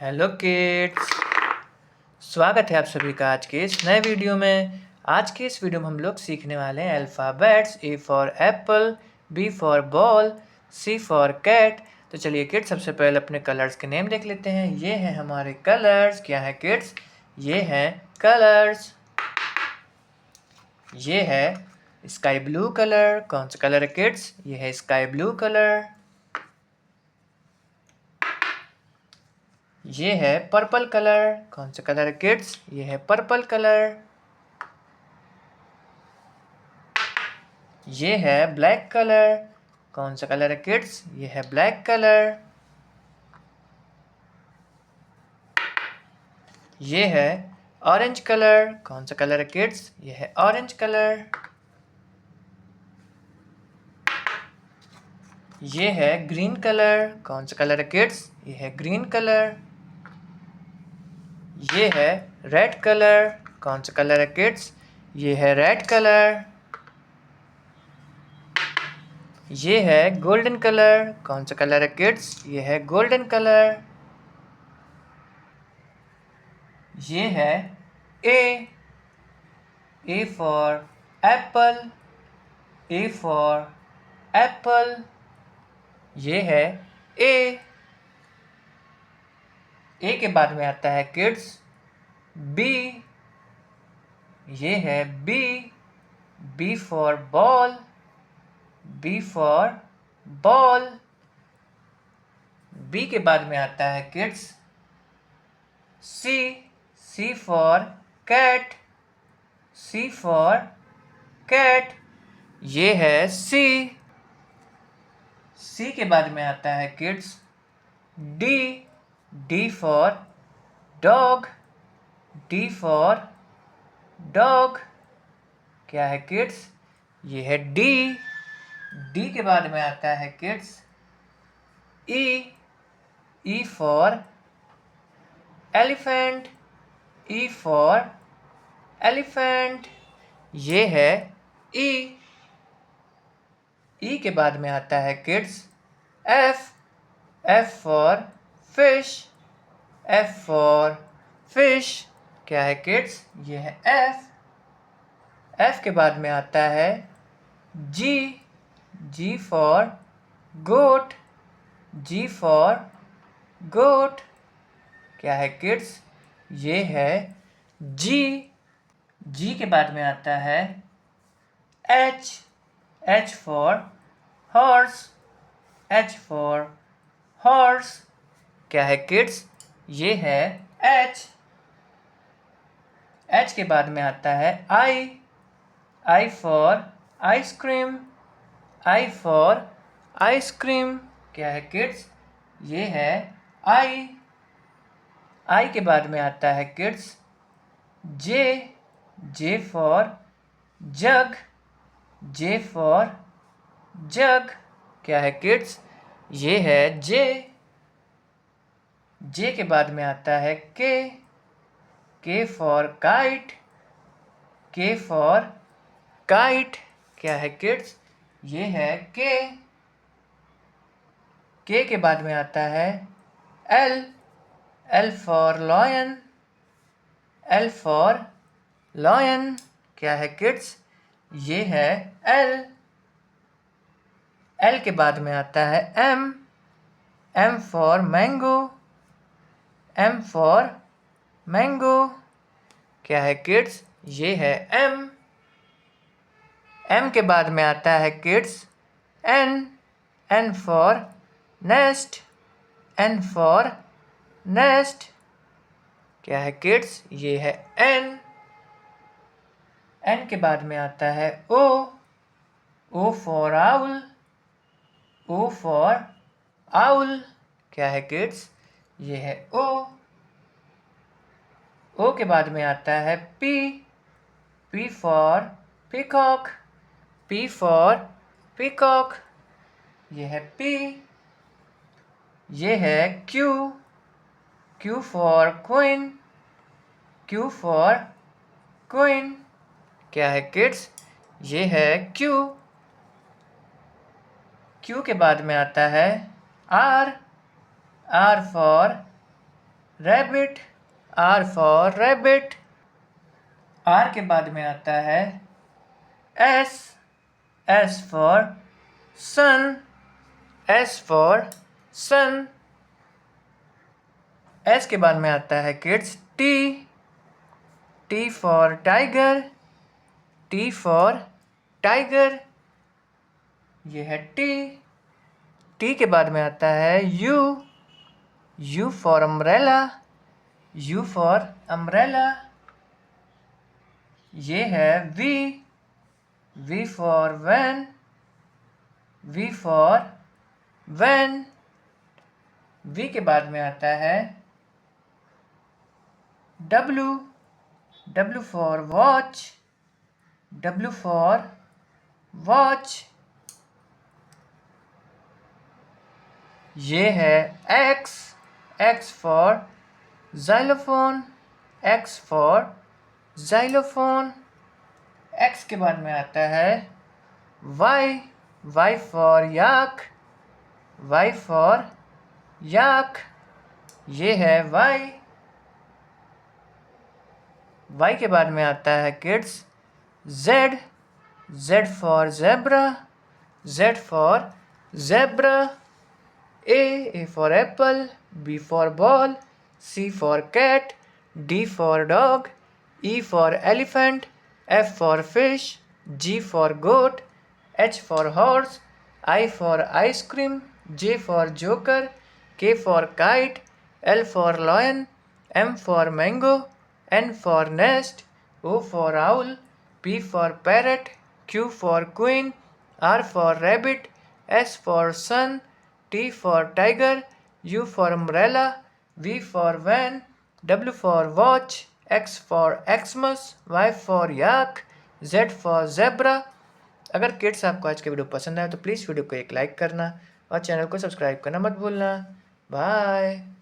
Hello kids. स्वागत है आप सभी का आज के इस नए वीडियो में। आज के इस वीडियो में हम लोग सीखने वाले हैं alphabets. A for apple, B for ball, C for cat. तो चलिए किड्स, सबसे पहले अपने कलर्स के नेम देख लेते हैं। ये हैं हमारे कलर्स। क्या है किड्स? ये हैं कलर्स। ये है स्काई ब्लू कलर। कौन सा कलर है किड्स? ये है स्काई ब्लू कलर। ये है पर्पल कलर। कौन सा कलर है किड्स? ये है पर्पल कलर। ये है ब्लैक कलर। कौन सा कलर है किड्स? ये है ब्लैक कलर। ये है ऑरेंज कलर। कौन सा कलर है किड्स? ये है ऑरेंज कलर। ये है ग्रीन कलर। कौन सा कलर है किड्स? ये है ग्रीन कलर। ये है रेड कलर। कौन सा कलर है किड्स? ये है रेड कलर। ये है गोल्डन कलर। कौन सा कलर है किड्स? ये है गोल्डन कलर। ये है ए for Apple. A for Apple. ये है ए के बाद में आता है किड्स बी। ये है B for ball. B for ball. B के बाद में आता है kids C for cat. C for cat. ये है सी के बाद में आता है kids D for dog. D for dog. क्या है किड्स? ये है डी के बाद में आता है kids E for elephant. E for elephant. ये है ई के बाद में आता है kids F for fish. F for fish. क्या है किड्स? ये है एफ के बाद में आता है जी फॉर गोट। जी फॉर गोट। क्या है किड्स? ये है जी के बाद में आता है H for horse. H for horse. क्या है किड्स? ये है एच के बाद में आता है I for ice cream. I for ice cream. क्या है किड्स? ये है आई के बाद में आता है kids J for jug. J for jug. क्या है किड्स? ये है जे के बाद में आता है के फॉर काइट। के फॉर काइट। क्या है किड्स? ये है के के बाद में आता है L for lion. L for lion. क्या है किड्स? ये है एल के बाद में आता है M for mango. M for mango. क्या है किड्स? ये है एम के बाद में आता है kids N for nest. N for nest. क्या है किड्स? ये है एन के बाद में आता है O for owl. O for owl. क्या है किड्स? ये है ओ के बाद में आता है P for peacock. P for peacock. ये है पी। ये है Q for queen. Q for queen. क्या है किड्स? ये है क्यू के बाद में आता है R for rabbit, R for rabbit. R के बाद में आता है S, S for sun, S for sun। S के बाद में आता है kids T, T for tiger, T for tiger, ये है T। T के बाद में आता है U, U for umbrella, U for umbrella, ये है V, V for van, V for van. V के बाद में आता है W, W for watch, W for watch, ये है X, X for xylophone, X for xylophone। X के बाद में आता है Y, Y for yak, Y for yak, ये है Y। Y के बाद में आता है kids Z, Z for zebra, Z for zebra। A for apple, B for ball, C for cat, D for dog, E for elephant, F for fish, G for goat, H for horse, I for ice cream, J for joker, K for kite, L for lion, M for mango, N for nest, O for owl, P for parrot, Q for queen, R for rabbit, S for sun, T for tiger, U for umbrella, V for van, W for watch, X for Xmas, Y for yak, Z for zebra। अगर kids आपको आज के video पसंद आए तो please video को एक like करना और चैनल को सब्सक्राइब करना मत भूलना। बाय।